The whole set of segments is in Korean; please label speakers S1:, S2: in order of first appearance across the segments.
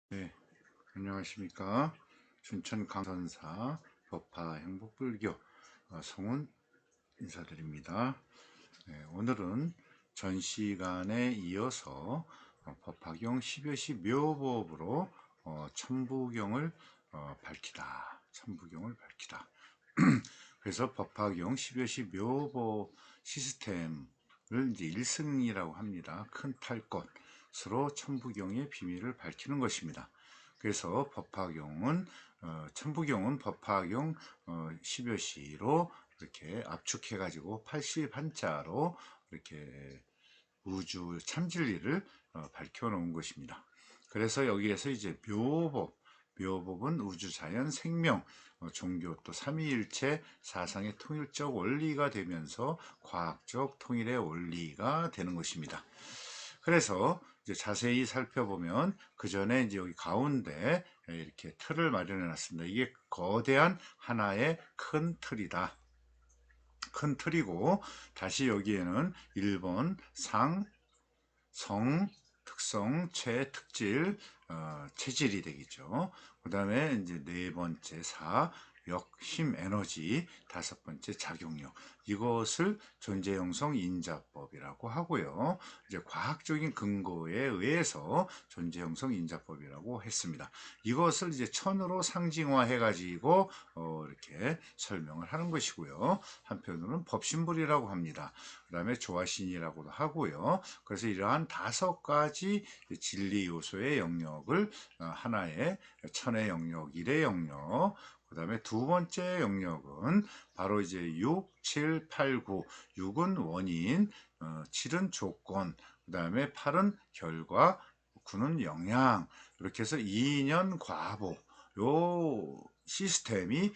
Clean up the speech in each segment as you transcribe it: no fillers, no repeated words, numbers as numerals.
S1: 네, 안녕하십니까. 춘천 강선사 법화 행복불교 성훈 인사드립니다. 네, 오늘은 전 시간에 이어서 법화경 10여시 묘법으로 천부경을 밝히다. 천부경을 밝히다. 그래서 법화경 10여시 묘법 시스템을 이제 1승이라고 합니다. 큰 탈것으로 천부경의 비밀을 밝히는 것입니다. 그래서 법화경은 천부경은 법화경 10여시로 이렇게 압축해가지고 81자로 이렇게 우주 참진리를 밝혀놓은 것입니다. 그래서 여기에서 이제 묘법은 우주자연 생명, 종교 또 삼위일체 사상의 통일적 원리가 되면서 과학적 통일의 원리가 되는 것입니다. 그래서 이제 자세히 살펴보면 그 전에 이제 여기 가운데 이렇게 틀을 마련해 놨습니다. 이게 거대한 하나의 큰 틀이다. 큰 틀이고 다시 여기에는 1번 상, 성, 특성, 특질, 체질이 되겠죠. 그 다음에 이제 네 번째 사, 역, 힘, 에너지, 다섯 번째 작용력. 이것을 존재형성 인자법이라고 하고요. 이제 과학적인 근거에 의해서 존재형성 인자법이라고 했습니다. 이것을 이제 천으로 상징화해가지고 이렇게 설명을 하는 것이고요. 한편으로는 법신불이라고 합니다. 그 다음에 조화신이라고도 하고요. 그래서 이러한 다섯 가지 진리 요소의 영역을 하나의 천의 영역, 일의 영역, 그 다음에 두 번째 영역은 바로 이제 6, 7, 8, 9. 6은 원인, 7은 조건, 그 다음에 8은 결과, 9는 영향. 이렇게 해서 2년 과보. 요 시스템이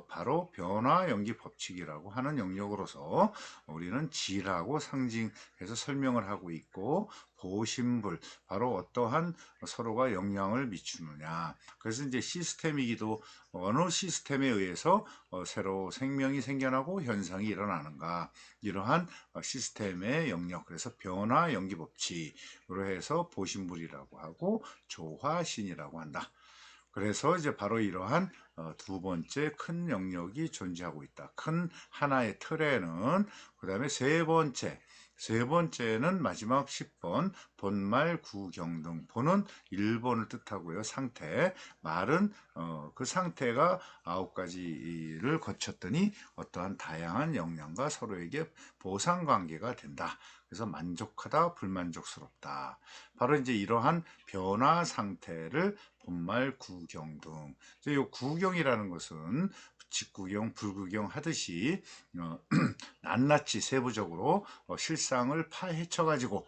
S1: 바로 변화 연기 법칙이라고 하는 영역으로서 우리는 지라고 상징해서 설명을 하고 있고, 보신불, 바로 어떠한 서로가 영향을 미치느냐. 그래서 이제 시스템이기도 어느 시스템에 의해서 새로 생명이 생겨나고 현상이 일어나는가. 이러한 시스템의 영역, 그래서 변화 연기 법칙으로 해서 보신불이라고 하고 조화신이라고 한다. 그래서 이제 바로 이러한 두 번째 큰 영역이 존재하고 있다. 큰 하나의 틀에는 그 다음에 세 번째는 마지막 10번 본말 구경등. 본은 1번을 뜻하고요. 상태. 말은 그 상태가 9가지를 거쳤더니 어떠한 다양한 영향과 서로에게 보상관계가 된다. 그래서 만족하다, 불만족스럽다. 바로 이제 이러한 변화 상태를 본말 구경 등. 이 구경이라는 것은 직구경, 불구경 하듯이 낱낱이 세부적으로 실상을 파헤쳐가지고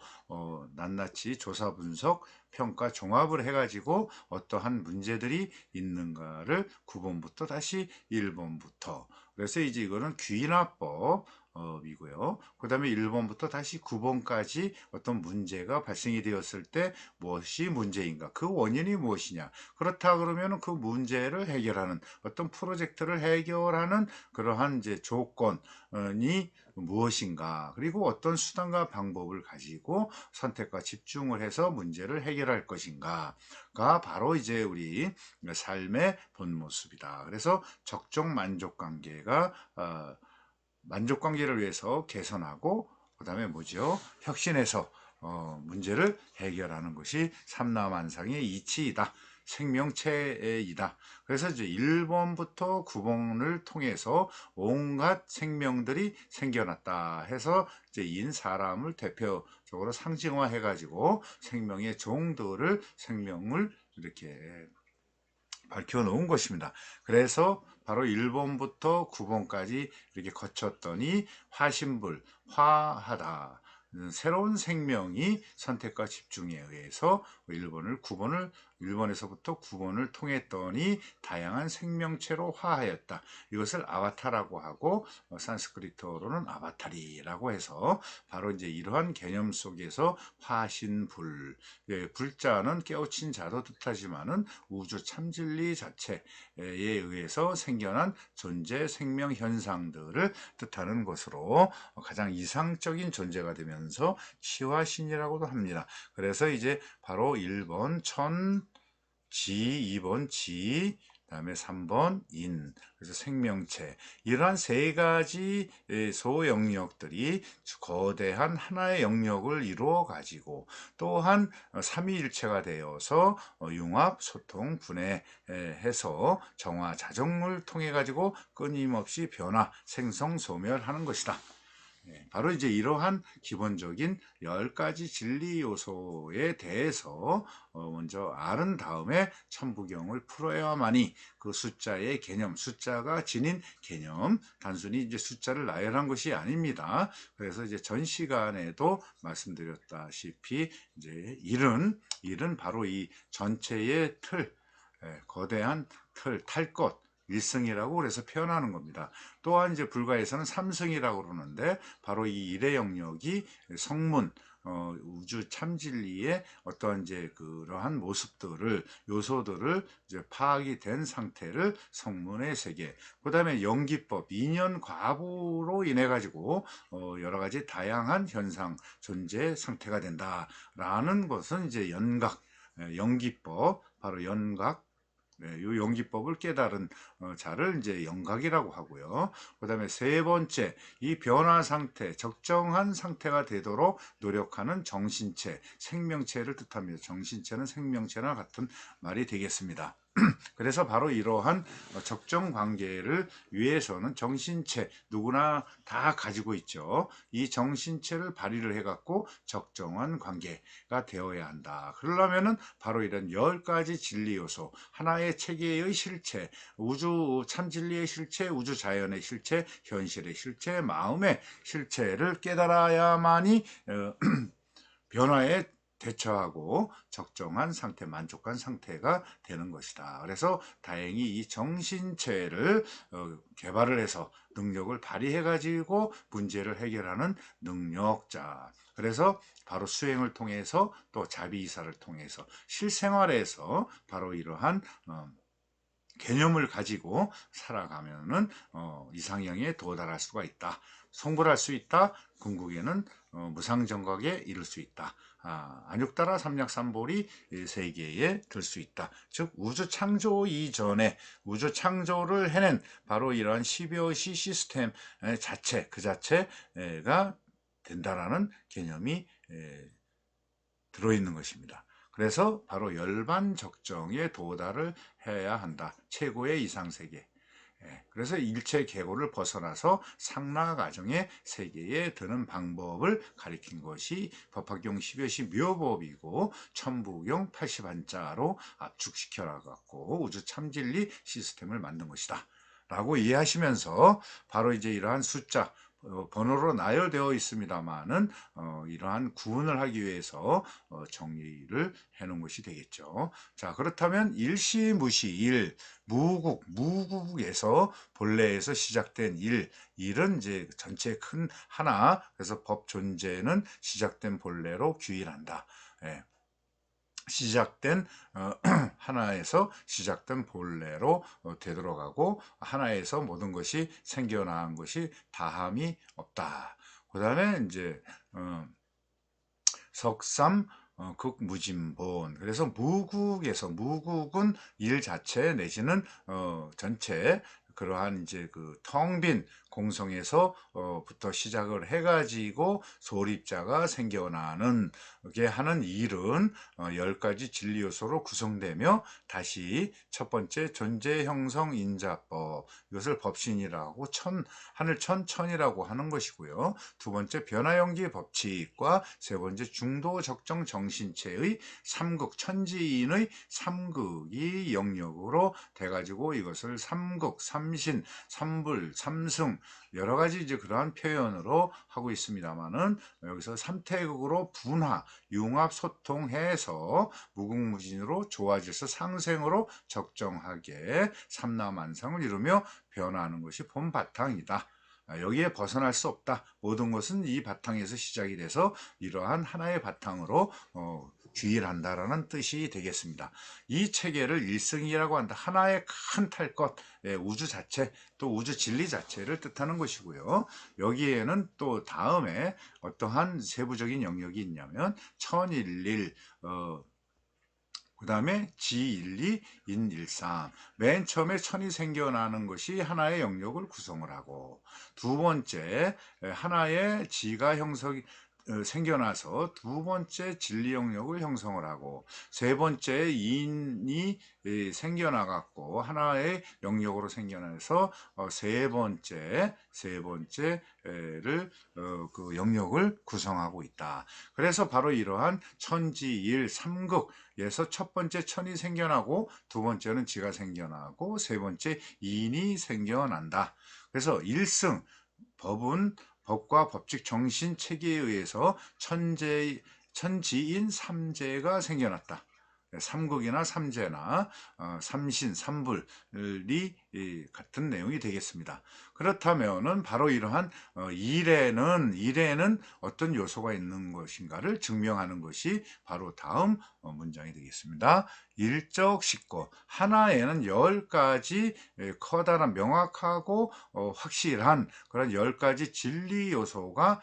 S1: 낱낱이 조사 분석 평가 종합을 해가지고 어떠한 문제들이 있는가를 9번부터 다시 1번부터 그래서 이제 이거는 귀납법 이고요. 그 다음에 1번부터 다시 9번까지 어떤 문제가 발생이 되었을 때 무엇이 문제인가, 그 원인이 무엇이냐, 그렇다 그러면 그 문제를 해결하는 어떤 프로젝트를 해결하는 그러한 이제 조건이 무엇인가, 그리고 어떤 수단과 방법을 가지고 선택과 집중을 해서 문제를 해결할 것인가가 바로 이제 우리 삶의 본 모습이다. 그래서 적정 만족 관계가 만족 관계를 위해서 개선하고 그 다음에 뭐죠? 혁신해서 문제를 해결하는 것이 삼라만상의 이치이다. 생명체이다. 그래서 이제 1번부터 9번을 통해서 온갖 생명들이 생겨났다 해서 이제 인 사람을 대표적으로 상징화해 가지고 생명의 종들을 생명을 이렇게 밝혀 놓은 것입니다. 그래서 바로 1번부터 9번까지 이렇게 거쳤더니 화신불, 화하다. 새로운 생명이 선택과 집중에 의해서 1번에서부터 9번을 통했더니 다양한 생명체로 화하였다. 이것을 아바타라고 하고 산스크리트어로는 아바타리라고 해서 바로 이제 이러한 개념 속에서 화신불, 불자는 깨우친 자도 뜻하지만은 우주 참진리 자체에 의해서 생겨난 존재 생명 현상들을 뜻하는 것으로 가장 이상적인 존재가 되면서 치화신이라고도 합니다. 그래서 이제 바로 1번 천 지, 2번 지, 그다음에 3번 인. 그래서 생명체. 이러한 세 가지 소영역들이 거대한 하나의 영역을 이루어 가지고 또한 삼위일체가 되어서 융합, 소통, 분해해서 정화, 자정을 통해 가지고 끊임없이 변화, 생성, 소멸하는 것이다. 바로 이제 이러한 기본적인 10가지 진리 요소에 대해서 먼저 아는 다음에 천부경을 풀어야만이 그 숫자의 개념, 숫자가 지닌 개념, 단순히 이제 숫자를 나열한 것이 아닙니다. 그래서 이제 전 시간에도 말씀드렸다시피 이제 일은 바로 이 전체의 틀, 거대한 틀, 탈 것, 일승이라고 그래서 표현하는 겁니다. 또한 이제 불가에서는 삼승이라고 그러는데 바로 이 일의 영역이 성문, 우주 참진리의 어떠한 이제 그러한 모습들을 요소들을 이제 파악이 된 상태를 성문의 세계. 그다음에 연기법, 인연 과부로 인해 가지고 여러 가지 다양한 현상 존재 상태가 된다라는 것은 이제 연각, 연기법, 바로 연각. 네, 이 연기법을 깨달은 자를 이제 영각이라고 하고요. 그다음에 세 번째, 이 변화 상태, 적정한 상태가 되도록 노력하는 정신체, 생명체를 뜻합니다. 정신체는 생명체나 같은 말이 되겠습니다. 그래서 바로 이러한 적정 관계를 위해서는 정신체 누구나 다 가지고 있죠. 이 정신체를 발휘를 해갖고 적정한 관계가 되어야 한다. 그러려면은 바로 이런 10가지 진리 요소, 하나의 체계의 실체, 우주 참진리의 실체, 우주 자연의 실체, 현실의 실체, 마음의 실체를 깨달아야만이 변화에 대처하고 적정한 상태, 만족한 상태가 되는 것이다. 그래서 다행히 이 정신체를 개발을 해서 능력을 발휘해 가지고 문제를 해결하는 능력자. 그래서 바로 수행을 통해서 또 자비이사를 통해서 실생활에서 바로 이러한 개념을 가지고 살아가면은 이상형에 도달할 수가 있다. 성불할 수 있다. 궁극에는 무상정각에 이를 수 있다. 안육따라 삼약삼볼이 세계에 들 수 있다. 즉 우주 창조 이전에 우주 창조를 해낸 바로 이러한 10여시 시스템 자체 그 자체가 된다라는 개념이 들어있는 것입니다. 그래서 바로 열반적정에 도달을 해야 한다. 최고의 이상세계. 그래서 일체 계고를 벗어나서 상라가정의 세계에 드는 방법을 가리킨 것이 법화경 10여시 묘법이고 천부경 80한자로 압축시켜 갖고 우주 참진리 시스템을 만든 것이다. 라고 이해하시면서 바로 이제 이러한 숫자 번호로 나열되어 있습니다만은 이러한 구분을 하기 위해서 정리를 해놓은 것이 되겠죠. 자, 그렇다면 일시무시 일 무국에서 본래에서 시작된 일은 이제 전체 큰 하나. 그래서 법 존재는 시작된 본래로 규율한다. 예. 시작된 하나에서 시작된 본래로 되돌아가고 하나에서 모든 것이 생겨난 것이 다함이 없다. 그 다음에 이제 석삼 극무진본. 그래서 무국은 일 자체 내지는 전체 그러한 이제 그 텅 빈 공성에서 부터 시작을 해가지고 소립자가 생겨나는 게 하는 일은 10가지 진리 요소로 구성되며 다시 첫 번째 존재 형성 인자법, 이것을 법신이라고 하늘천천이라고 하는 것이고요. 두 번째 변화연기 법칙과 세 번째 중도 적정 정신체의 삼극 천지인의 삼극이 영역으로 돼가지고 이것을 삼극, 삼신, 삼불, 삼승 여러 가지 이제 그러한 표현으로 하고 있습니다만은 여기서 삼태극으로 분화, 융합, 소통해서 무궁무진으로 좋아져서 상생으로 적정하게 삼라만상을 이루며 변화하는 것이 본 바탕이다. 여기에 벗어날 수 없다. 모든 것은 이 바탕에서 시작이 돼서 이러한 하나의 바탕으로 규율한다라는 뜻이 되겠습니다. 이 체계를 일승이라고 한다. 하나의 큰 탈 것, 우주 자체, 또 우주 진리 자체를 뜻하는 것이고요. 여기에는 또 다음에 어떠한 세부적인 영역이 있냐면 천일일, 그 다음에 지1, 2, 인 1, 3. 맨 처음에 천이 생겨나는 것이 하나의 영역을 구성을 하고, 두 번째 하나의 지가 생겨나서 두 번째 진리 영역을 형성을 하고, 세 번째 인이 생겨나갖고 하나의 영역으로 생겨나서 세 번째를 그 영역을 구성하고 있다. 그래서 바로 이러한 천지일 삼극에서 첫 번째 천이 생겨나고, 두 번째는 지가 생겨나고, 세 번째 인이 생겨난다. 그래서 일승 법은 법과 법칙 정신 체계에 의해서 천지인 삼재가 생겨났다. 삼국이나 삼재나 삼신, 삼불이 같은 내용이 되겠습니다. 그렇다면은 바로 이러한 일에는 어떤 요소가 있는 것인가를 증명하는 것이 바로 다음 문장이 되겠습니다. 일적식고, 하나에는 10가지 커다란 명확하고 확실한 그런 10가지 진리 요소가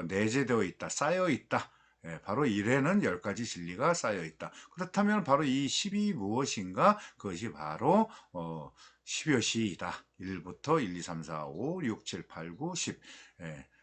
S1: 내재되어 있다, 쌓여 있다. 바로 일에는 10가지 진리가 쌓여 있다. 그렇다면 바로 이 10이 무엇인가? 그것이 바로 10여시이다. 1부터 1, 2, 3, 4, 5, 6, 7, 8, 9, 10.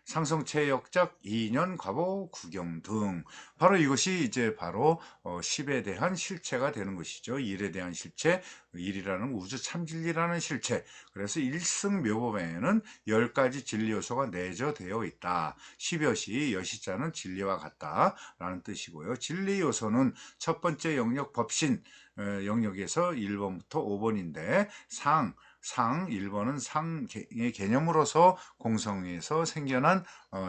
S1: 상성체 역작, 이년, 과보, 구경 등. 바로 이것이 이제 바로 10에 대한 실체가 되는 것이죠. 일에 대한 실체, 일이라는 우주 참진리라는 실체. 그래서 일승묘법에는 10가지 진리 요소가 내재되어 있다. 10여시, 여시자는 진리와 같다라는 뜻이고요. 진리 요소는 첫 번째 영역 법신 영역에서 1번부터 5번인데, 상 1번은 상의 개념으로서 공성에서 생겨난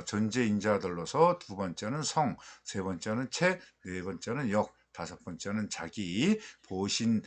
S1: 존재인자들로서, 두 번째는 성, 세 번째는 책, 네 번째는 역, 다섯 번째는 자기, 보신을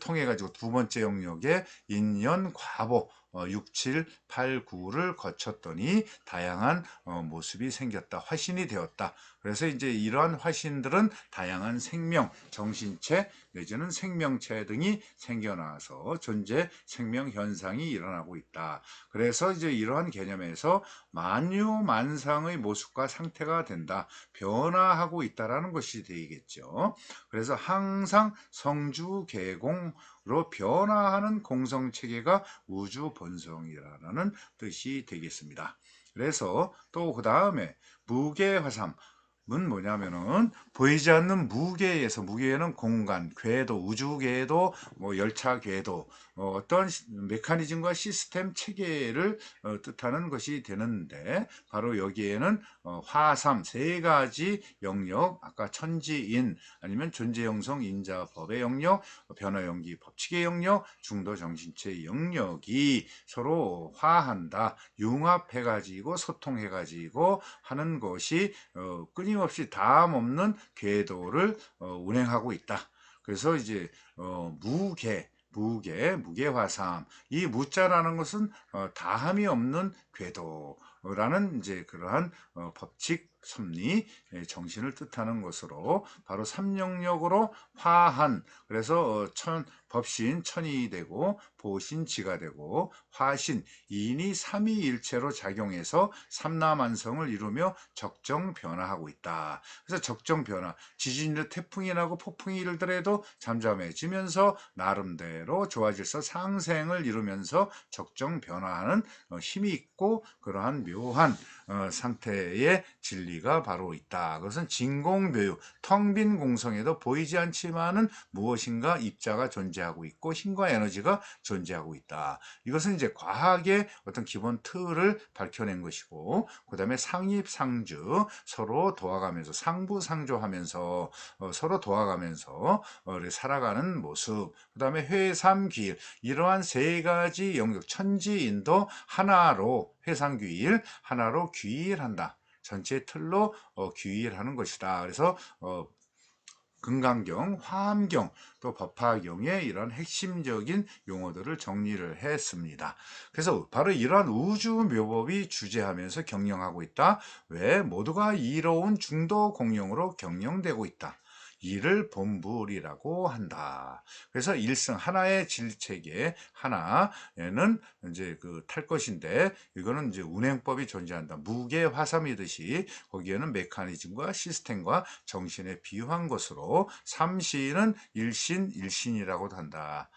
S1: 통해 가지고 두 번째 영역에 인연, 과보, 6, 7, 8, 9를 거쳤더니 다양한 모습이 생겼다. 화신이 되었다. 그래서 이제 이러한 화신들은 다양한 생명, 정신체 내지는 생명체 등이 생겨나서 존재 생명 현상이 일어나고 있다. 그래서 이제 이러한 개념에서 만유만상의 모습과 상태가 된다. 변화하고 있다라는 것이 되겠죠. 그래서 항상 성주개공으로 변화하는 공성체계가 우주 본성이라는 뜻이 되겠습니다. 그래서 또 그 다음에 무게화삼 은 뭐냐면은 보이지 않는 무게에서, 무게에는 공간, 궤도, 우주 궤도, 뭐 열차 궤도, 어떤 메커니즘과 시스템 체계를 뜻하는 것이 되는데, 바로 여기에는 화삼 세 가지 영역, 아까 천지인 아니면 존재형성 인자법의 영역, 변화연기 법칙의 영역, 중도 정신체 영역이 서로 화한다, 융합해가지고 소통해가지고 하는 것이 끊임없이 다음 없는 궤도를 운행하고 있다. 그래서 이제 무게화삼, 이 무자라는 것은 다함이 없는 궤도라는 이제 그러한 법칙 섭리 정신을 뜻하는 것으로, 바로 삼영역으로 화한, 그래서 법신 천이 되고, 보신 지가 되고, 화신 인이 삼위일체로 작용해서 삼라만성을 이루며 적정 변화하고 있다. 그래서 적정 변화, 지진이나 태풍이 나고 폭풍이 일더라도 잠잠해지면서 나름대로 좋아질서 상생을 이루면서 적정 변화하는 힘이 있고, 그러한 묘한 상태의 진리가 바로 있다. 그것은 진공묘유, 텅 빈 공성에도 보이지 않지만은 무엇인가 입자가 존재하고 있고 힘과 에너지가 존재하고 있다. 이것은 이제 과학의 어떤 기본 틀을 밝혀낸 것이고, 그 다음에 상입상주, 서로 도와가면서 상부상조하면서 서로 도와가면서 살아가는 모습, 그 다음에 회삼귀일, 이러한 세 가지 영역 천지인도 하나로, 회상귀일 하나로 귀일한다. 전체 틀로 귀일하는 것이다. 그래서 금강경, 화엄경, 또 법화경의 이런 핵심적인 용어들을 정리를 했습니다. 그래서 바로 이러한 우주묘법이 주재하면서 경영하고 있다. 왜? 모두가 이로운 중도 공영으로 경영되고 있다. 이를 본불이라고 한다. 그래서 일성 하나의 질체계 하나에는 이제 그 탈 것인데 이거는 이제 운행법이 존재한다. 무게 화삼이듯이 거기에는 메커니즘과 시스템과 정신에 비유한 것으로 삼신은 일신 일신이라고도 한다.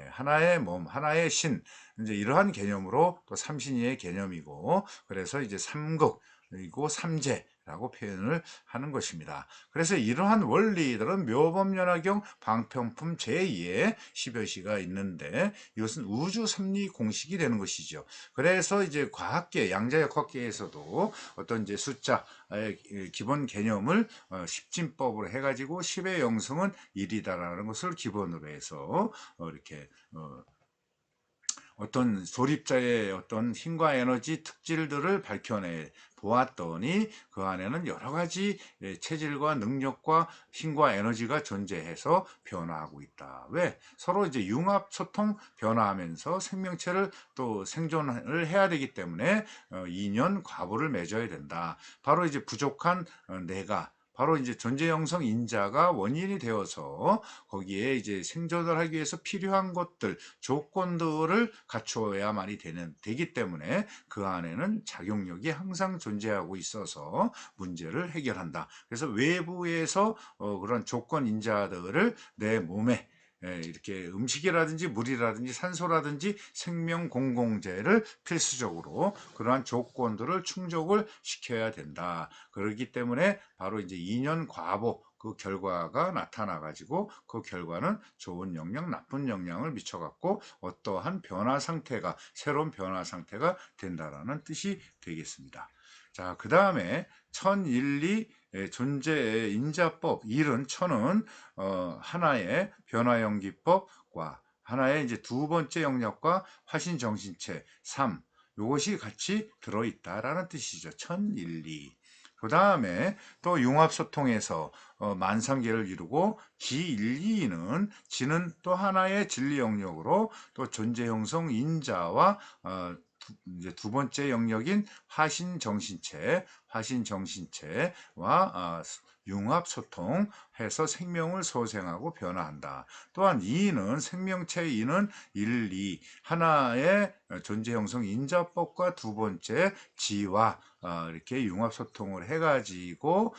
S1: 하나의 몸, 하나의 신, 이제 이러한 개념으로 또 삼신이의 개념이고, 그래서 이제 삼극, 그리고 삼재라고 표현을 하는 것입니다. 그래서 이러한 원리들은 묘법연화경 방편품 제2의 10여 시가 있는데 이것은 우주 섭리 공식이 되는 것이죠. 그래서 이제 과학계, 양자역학계에서도 어떤 이제 숫자의 기본 개념을 십진법으로 해가지고 10의 영승은 1이다라는 것을 기본으로 해서 이렇게 어떤 조립자의 어떤 힘과 에너지 특질들을 밝혀내 보았더니 그 안에는 여러 가지 체질과 능력과 힘과 에너지가 존재해서 변화하고 있다. 왜? 서로 이제 융합, 소통, 변화하면서 생명체를 또 생존을 해야 되기 때문에 인연, 과보를 맺어야 된다. 바로 이제 부족한 내가 바로 이제 존재 형성 인자가 원인이 되어서 거기에 이제 생존을 하기 위해서 필요한 것들, 조건들을 갖추어야만이 되기 때문에 그 안에는 작용력이 항상 존재하고 있어서 문제를 해결한다. 그래서 외부에서 그런 조건 인자들을 내 몸에 이렇게 음식이라든지 물이라든지 산소라든지 생명 공공재를 필수적으로 그러한 조건들을 충족을 시켜야 된다. 그렇기 때문에 바로 이제 인연 과보 그 결과가 나타나 가지고 그 결과는 좋은 영향, 나쁜 영향을 미쳐 갖고 어떠한 변화 상태가 새로운 변화 상태가 된다라는 뜻이 되겠습니다. 자, 그 다음에 천일리 존재의 인자법, 일은 천은 하나의 변화연기법과 하나의 이제 두 번째 영역과 화신정신체 3 요것이 같이 들어있다라는 뜻이죠. 천일리. 그 다음에 또 융합소통에서 만상계를 이루고 기일리는 지는 또 하나의 진리 영역으로 또 존재형성 인자와 이제 두 번째 영역인 화신정신체와 융합소통해서 생명을 소생하고 변화한다. 또한 이는 생명체 이는 일리 하나의 존재형성 인자법과 두 번째 지와 이렇게 융합소통을 해가지고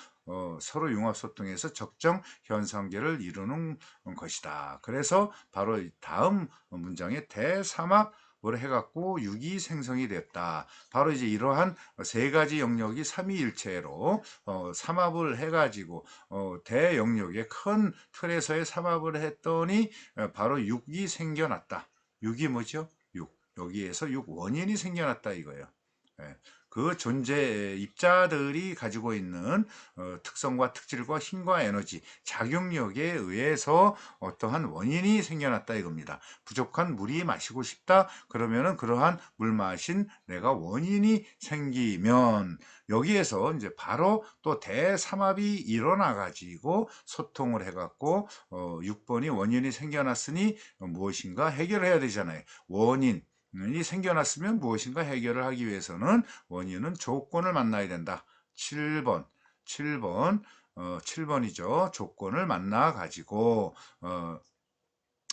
S1: 서로 융합소통해서 적정 현상계를 이루는 것이다. 그래서 바로 다음 문장에 대사막 뭘 해갖고 육이 생성이 됐다. 바로 이제 이러한 세 가지 영역이 삼위일체로 삼합을 해가지고 대영역의 큰 틀에서의 삼합을 했더니 바로 육이 생겨났다. 육이 뭐죠? 육. 여기에서 육 원인이 생겨났다 이거예요. 그 존재 입자들이 가지고 있는 특성과 특질과 힘과 에너지, 작용력에 의해서 어떠한 원인이 생겨났다 이겁니다. 부족한 물이 마시고 싶다 그러면은 그러한 물 마신 내가 원인이 생기면 여기에서 이제 바로 또 대삼합이 일어나 가지고 소통을 해갖고 6번이 원인이 생겨났으니 무엇인가 해결해야 되잖아요. 원인 이 생겨났으면 무엇인가 해결을 하기 위해서는 원인은 조건을 만나야 된다. 7번, 7번이죠. 조건을 만나 가지고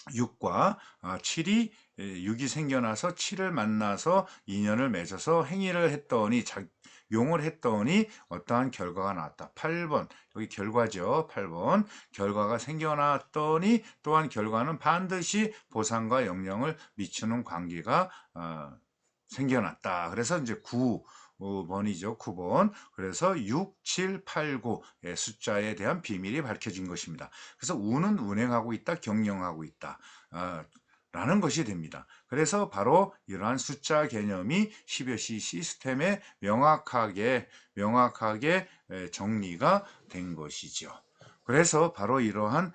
S1: 6과 7이 6이 생겨나서 7을 만나서 인연을 맺어서 행위를 했더니 용을 했더니 어떠한 결과가 나왔다. 8번 여기 결과죠. 8번 결과가 생겨났더니 또한 결과는 반드시 보상과 영향을 미치는 관계가 생겨났다. 그래서 이제 9번이죠. 9번. 그래서 6, 7, 8, 9의 숫자에 대한 비밀이 밝혀진 것입니다. 그래서 우는 운행하고 있다, 경영하고 있다. 라는 것이 됩니다. 그래서 바로 이러한 숫자 개념이 10여시 시스템에 명확하게 정리가 된 것이죠. 그래서 바로 이러한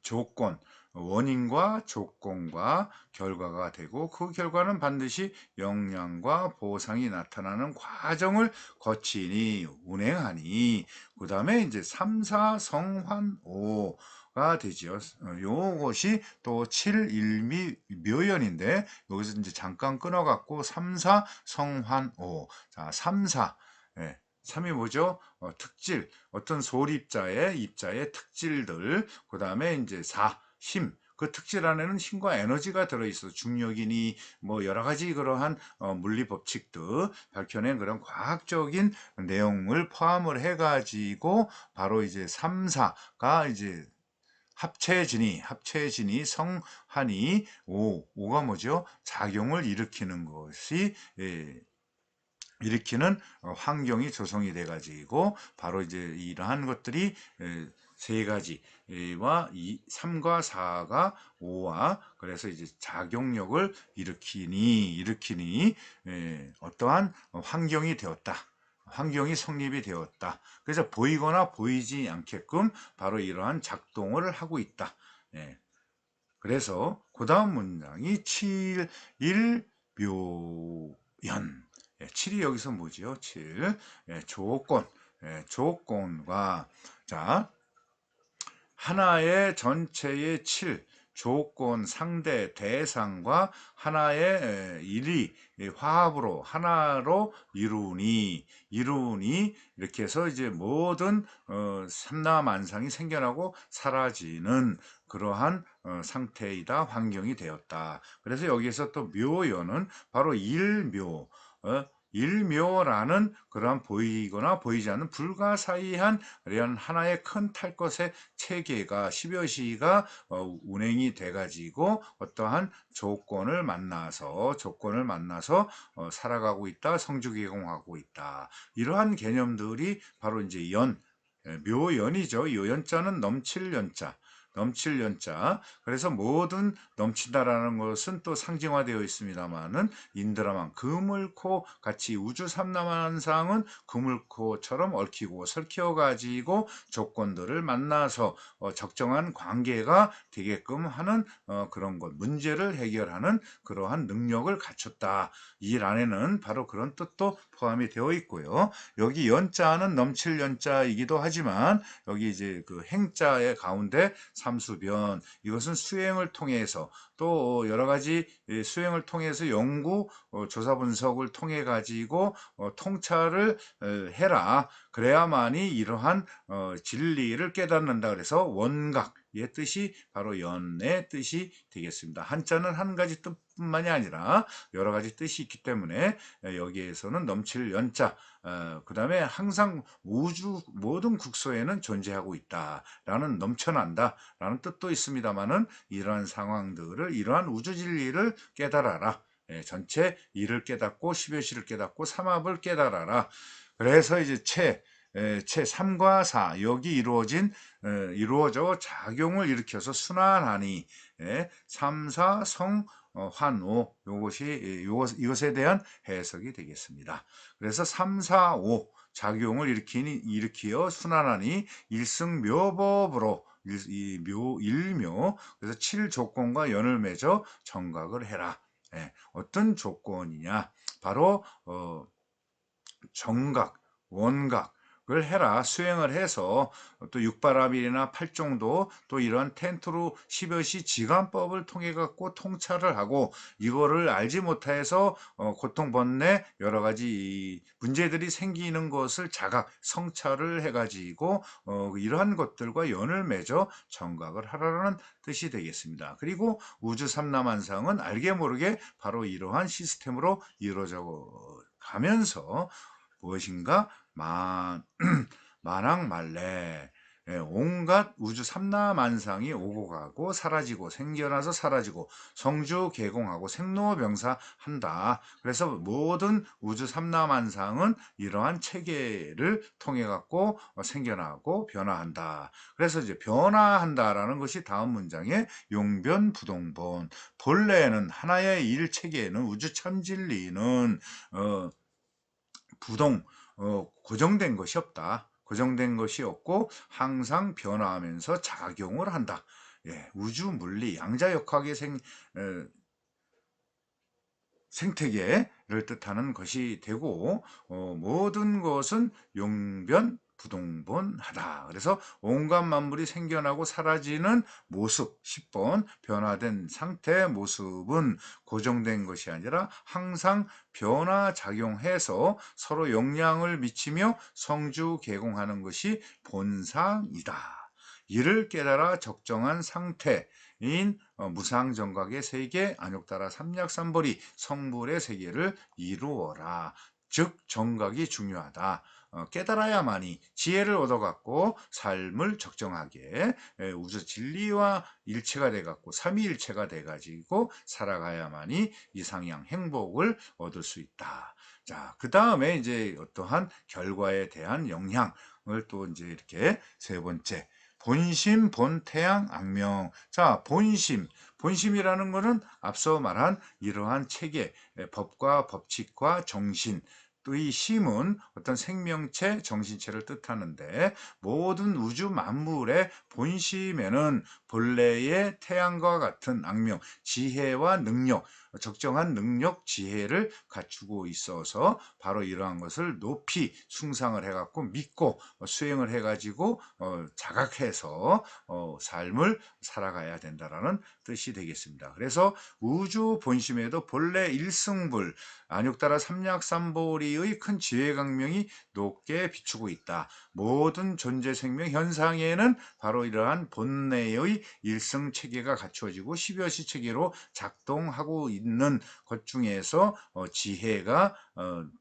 S1: 조건, 원인과 조건과 결과가 되고 그 결과는 반드시 영향과 보상이 나타나는 과정을 거치니 운행하니 그 다음에 이제 3, 4 성환 5가 되지요. 요것이 또 7, 1미 묘연인데 여기서 이제 잠깐 끊어갖고 3, 4 성환 5. 자, 3, 4. 예. 3이 뭐죠? 특질, 어떤 입자의 특질들, 그 다음에 이제 4, 힘. 그 특질 안에는 힘과 에너지가 들어있어. 중력이니, 뭐, 여러 가지 그러한 물리 법칙들, 밝혀낸 그런 과학적인 내용을 포함을 해가지고, 바로 이제 3, 4가 이제 합체진이 성하니, 5가 뭐죠? 작용을 일으키는 것이, 일으키는 환경이 조성이 돼 가지고 바로 이제 이러한 것들이 세 가지와 3과 4가 5와 그래서 이제 작용력을 일으키니 어떠한 환경이 되었다. 환경이 성립이 되었다. 그래서 보이거나 보이지 않게끔 바로 이러한 작동을 하고 있다. 예. 그래서 그 다음 문장이 7, 1, 묘연. 7이 여기서 뭐지요? 7. 조건. 조건과, 자, 하나의 전체의 7. 조건, 상대, 대상과 하나의 일이 화합으로 하나로 이루니 이렇게 해서 이제 모든 삼라만상이 생겨나고 사라지는 그러한 상태이다, 환경이 되었다. 그래서 여기에서 또 묘연은 바로 일묘, 일묘라는 그러한 보이거나 보이지 않는 불가사의한 이런 하나의 큰 탈 것의 체계가 10여 시가 운행이 돼가지고 어떠한 조건을 만나서 살아가고 있다, 성주개공하고 있다. 이러한 개념들이 바로 이제 묘연이죠. 요 연자는 넘칠 연자. 그래서 모든 넘친다라는 것은 또 상징화되어 있습니다만은 인드라만 그물코 같이 우주 삼라만상은 그물코처럼 얽히고 설켜 가지고 조건들을 만나서 적정한 관계가 되게끔 하는 그런 것, 문제를 해결하는 그러한 능력을 갖췄다. 이 안에는 바로 그런 뜻도 포함이 되어 있고요. 여기 연자는 넘칠 연자이기도 하지만 여기 이제 그 행자의 가운데 삼수변, 이것은 수행을 통해서 또 여러 가지 수행을 통해서 연구 조사 분석을 통해 가지고 통찰을 해라. 그래야만이 이러한 진리를 깨닫는다. 그래서 원각의 뜻이 바로 연의 뜻이 되겠습니다. 한자는 한 가지 뜻뿐만이 아니라 여러 가지 뜻이 있기 때문에 여기에서는 넘칠 연자, 그 다음에 항상 우주 모든 국소에는 존재하고 있다라는, 넘쳐난다라는 뜻도 있습니다만은 이러한 상황들을, 이러한 우주 진리를 깨달아라. 전체 일을 깨닫고 10여시를 깨닫고 삼합을 깨달아라. 그래서 이제 채 3과 4 여기 이루어져 작용을 일으켜서 순환하니 3, 4, 성, 환, 5 이것에 대한 해석이 되겠습니다. 그래서 3, 4, 5 작용을 일으키어 순환하니 일승묘법으로 일묘 그래서 7조건과 연을 맺어 정각을 해라. 어떤 조건이냐? 바로 정각, 원각을 해라. 수행을 해서 또 육바라밀이나 팔종도 또 이런 텐트로 10여시 지관법을 통해 갖고 통찰을 하고 이거를 알지 못해서 고통 번뇌 여러 가지 문제들이 생기는 것을 자각 성찰을 해가지고 이러한 것들과 연을 맺어 정각을 하라는 뜻이 되겠습니다. 그리고 우주 삼라만상은 알게 모르게 바로 이러한 시스템으로 이루어져 가면서 무엇인가 만왕말래 온갖 우주 삼라만상이 오고 가고 사라지고 생겨나서 사라지고 성주개공하고 생로병사한다. 그래서 모든 우주 삼라만상은 이러한 체계를 통해 갖고 생겨나고 변화한다. 그래서 이제 변화한다라는 것이 다음 문장의 용변부동본. 본래는 하나의 일체계는 우주 참진리는 고정된 것이 없다. 고정된 것이 없고 항상 변화하면서 작용을 한다. 우주 물리 양자역학의 생태계를 뜻하는 것이 되고 모든 것은 용변 부동본하다. 그래서 온갖 만물이 생겨나고 사라지는 모습 10번 변화된 상태의 모습은 고정된 것이 아니라 항상 변화작용해서 서로 영향을 미치며 성주개공하는 것이 본상이다. 이를 깨달아 적정한 상태인 무상정각의 세계, 안욕따라 삼약삼벌이 성불의 세계를 이루어라. 즉 정각이 중요하다. 깨달아야만이 지혜를 얻어갖고 삶을 적정하게 우주 진리와 일체가 돼갖고 삼위일체가 돼가지고 살아가야만이 이상향 행복을 얻을 수 있다. 자, 그 다음에 이제 어떠한 결과에 대한 영향을 또 이제 이렇게 세 번째. 본심, 본태양, 악명. 자, 본심이라는 것은 앞서 말한 이러한 체계, 법과 법칙과 정신, 또 이 심은 어떤 생명체, 정신체를 뜻하는데 모든 우주 만물의 본심에는 본래의 태양과 같은 악명, 지혜와 능력, 적정한 능력, 지혜를 갖추고 있어서 바로 이러한 것을 높이 숭상을 해갖고 믿고 수행을 해가지고 자각해서 삶을 살아가야 된다라는 뜻이 되겠습니다. 그래서 우주 본심에도 본래 일승불, 안욕따라 삼약삼보리의 큰 지혜강명이 높게 비추고 있다. 모든 존재 생명 현상에는 바로 이러한 본래의 일승체계가 갖추어지고 십여시 체계로 작동하고 있는 것 중에서 지혜가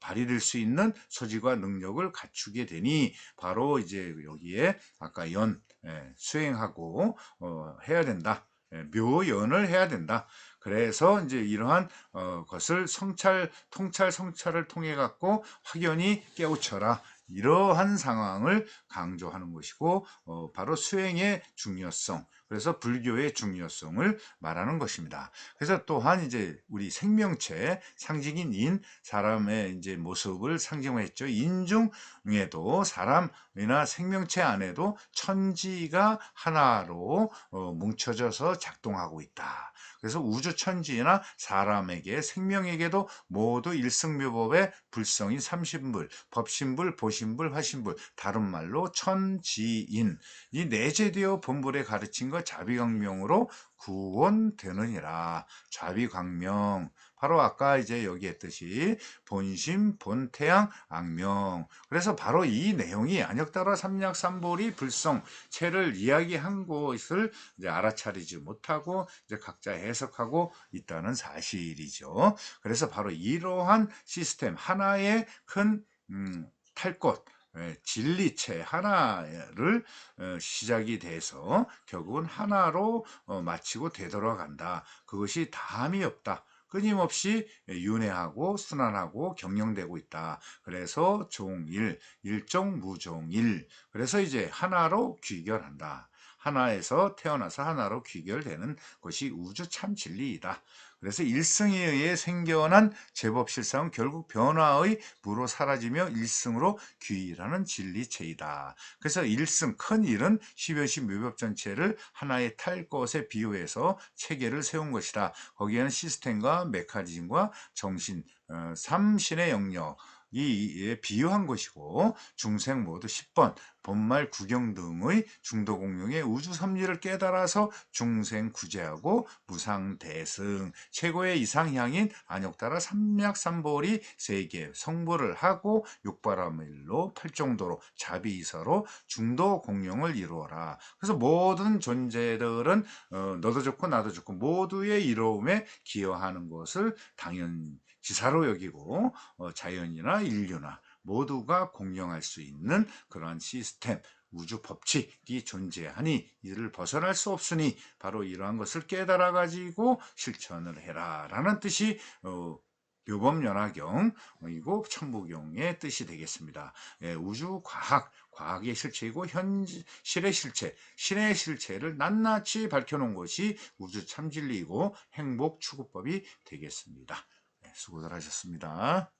S1: 발휘될 수 있는 소지와 능력을 갖추게 되니 바로 이제 여기에 아까 수행하고 해야 된다. 묘연을 해야 된다. 그래서 이제 이러한 것을 성찰을 통해 갖고 확연히 깨우쳐라. 이러한 상황을 강조하는 것이고 바로 수행의 중요성, 그래서 불교의 중요성을 말하는 것입니다. 그래서 또한 이제 우리 생명체 상징인 인, 사람의 이제 모습을 상징했죠. 인 중에도 사람이나 생명체 안에도 천지가 하나로 뭉쳐져서 작동하고 있다. 그래서 우주 천지나 사람에게 생명에게도 모두 일승묘법의 불성인 삼신불, 법신불, 보신불, 화신불, 다른 말로 천지인, 이 내재되어 본불에 가르친 것 자비광명으로 구원되느니라. 자비광명, 바로 아까 이제 여기 했듯이 본심, 본태양, 악명. 그래서 바로 이 내용이 안욕따라 삼약삼보리 불성체를 이야기한 것을 이제 알아차리지 못하고 이제 각자 해석하고 있다는 사실이죠. 그래서 바로 이러한 시스템 하나의 큰 탈 것, 진리체 하나를 시작이 돼서 결국은 하나로 마치고 되돌아간다. 그것이 다함이 없다. 끊임없이 윤회하고 순환하고 경영되고 있다. 그래서 종일, 일종무종일. 그래서 이제 하나로 귀결한다. 하나에서 태어나서 하나로 귀결되는 것이 우주 참 진리이다. 그래서 일승에 의해 생겨난 제법실상은 결국 변화의 무로 사라지며 일승으로 귀일하는 진리체이다. 그래서 일승, 큰 일은 십여시 묘법 전체를 하나의 탈 것에 비유해서 체계를 세운 것이다. 거기에는 시스템과 메커니즘과 정신, 삼신의 영역, 이 비유한 것이고 중생 모두 10번 본말 구경 등의 중도 공용의 우주 섭리를 깨달아서 중생 구제하고 무상대승 최고의 이상향인 안욕따라 삼약삼보리 세계 성불을 하고 육바라밀로 팔정도로 자비이서로 중도 공용을 이루어라. 그래서 모든 존재들은 너도 좋고 나도 좋고 모두의 이로움에 기여하는 것을 당연지사로 여기고 자연이나 인류나 모두가 공용할 수 있는 그러한 시스템, 우주 법칙이 존재하니 이를 벗어날 수 없으니 바로 이러한 것을 깨달아 가지고 실천을 해라 라는 뜻이 묘법연화경이고 천부경의 뜻이 되겠습니다. 우주 과학의 실체이고 현실의 실체, 신의 실체를 낱낱이 밝혀놓은 것이 우주 참진리이고 행복 추구법이 되겠습니다. 수고들 하셨습니다.